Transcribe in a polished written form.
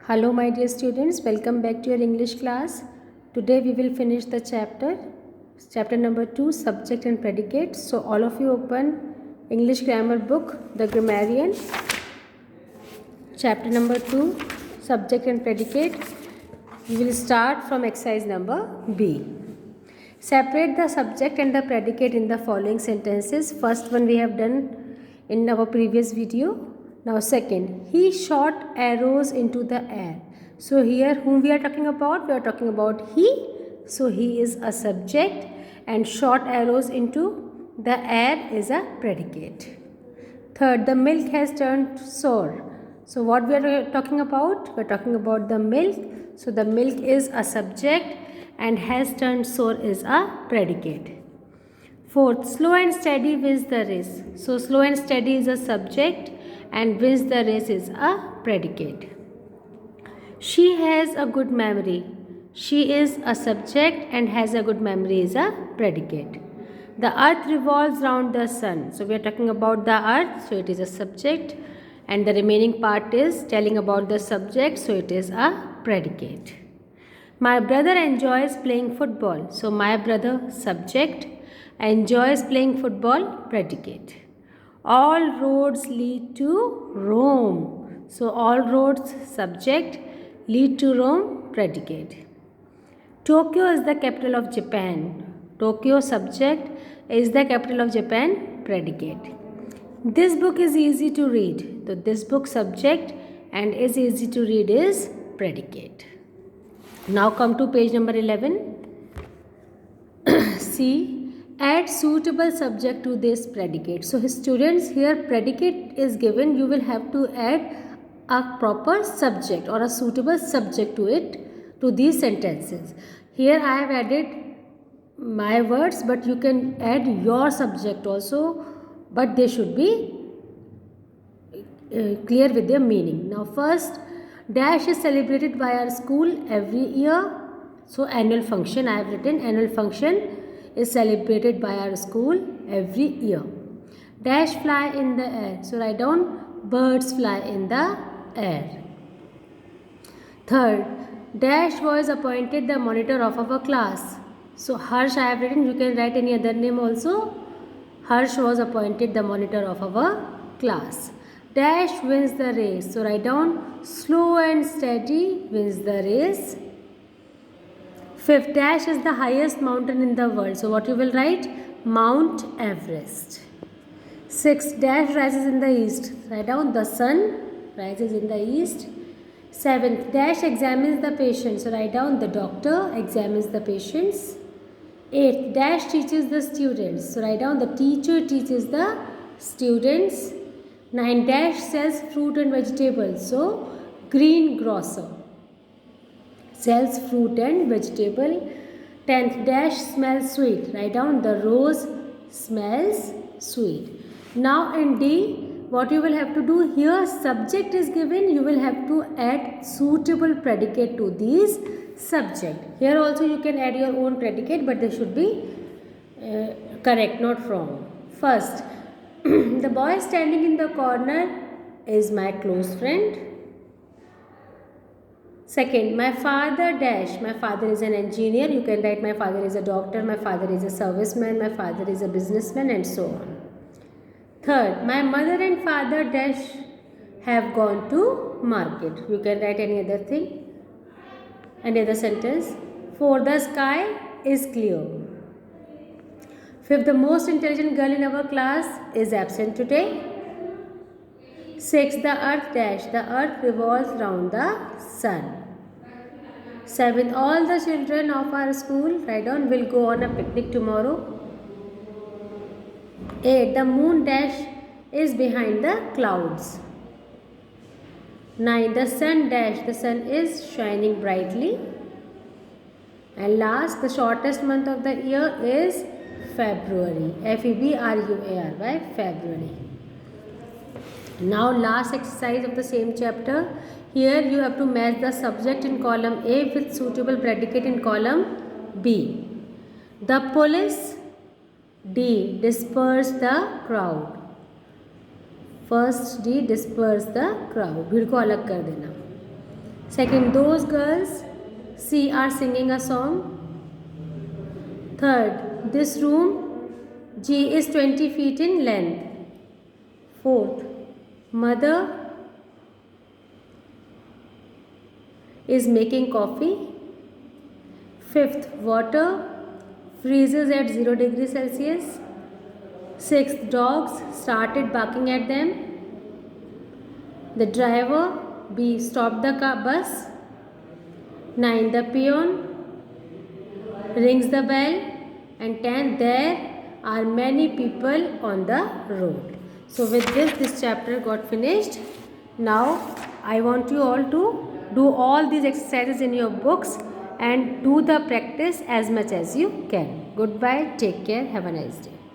Hello my dear students, welcome back to your English class. Today we will finish the chapter number 2, subject and predicate. So all of you open English grammar book, The Grammarian, chapter number 2, subject and predicate. We will start from exercise number B. Separate the subject and the predicate in the following sentences. First one we have done in our previous video. Now second, he shot arrows into the air. So here whom we are talking about? We are talking about he. So he is a subject and shot arrows into the air is a predicate. Third, the milk has turned sour. So what we are talking about? We are talking about the milk. So the milk is a subject and has turned sour is a predicate. Fourth, slow and steady wins the race. So slow and steady is a subject and wins the race is a predicate. She has a good memory. She is a subject and has a good memory is a predicate. The earth revolves round the sun. So we are talking about the earth. So it is a subject and the remaining part is telling about the subject. So it is a predicate. My brother enjoys playing football. So my brother subject enjoys playing football predicate. All roads lead to Rome. So all roads subject lead to Rome predicate. Tokyo is the capital of Japan. Tokyo subject is the capital of Japan predicate. This book is easy to read. So this book subject and is easy to read is predicate. Now come to page number 11. See. Add suitable subject to this predicate. So students, here predicate is given. You will have to add a proper subject or a suitable subject to it, to these sentences. Here I have added my words, but you can add your subject also, but they should be clear with their meaning. Now first, dash is celebrated by our school every year. So annual function, I have written annual function is celebrated by our school every year. Dash fly in the air. So write down birds fly in the air. Third, dash was appointed the monitor of our class. So Harsh I have written, you can write any other name also. Harsh was appointed the monitor of our class. Dash wins the race. So write down slow and steady wins the race. Fifth, dash is the highest mountain in the world. So what you will write? Mount Everest. Sixth, dash rises in the east. Write down the sun rises in the east. Seventh, dash examines the patient. So write down the doctor examines the patients. Eighth, dash teaches the students. So write down the teacher teaches the students. 9, dash sells fruit and vegetables. So greengrocer sells fruit and vegetable. 10th, dash smells sweet. Write down the rose smells sweet. Now in D, what you will have to do here, subject is given, you will have to add suitable predicate to these subject. Here also you can add your own predicate, but they should be correct, not wrong. First, the boy standing in the corner is my close friend. Second, my father dash. My father is an engineer. You can write my father is a doctor, my father is a serviceman, my father is a businessman and so on. Third, my mother and father dash have gone to market. You can write any other thing, any other sentence. Fourth, the sky is clear. Fifth, the most intelligent girl in our class is absent today. Sixth, the earth dash. The earth revolves round the sun. Seventh, all the children of our school, write down, will go on a picnic tomorrow. 8, the moon dash is behind the clouds. 9, the sun dash. The sun is shining brightly. And last, the shortest month of the year is February. February, February. Now last exercise of the same chapter. Here you have to match the subject in column A with suitable predicate in column B. The police D disperse the crowd. First D disperse the crowd. भीड़ को अलग कर देना. Second, those girls see are singing a song. Third, this room G is 20 feet in length. Fourth, mother is making coffee. Fifth, water freezes at 0 degrees Celsius. Sixth, dogs started barking at them. The driver B stopped the bus. 9, the peon rings the bell. And 10, there are many people on the road. So with this chapter got finished. Now I want you all to do all these exercises in your books and do the practice as much as you can. Goodbye, take care, have a nice day.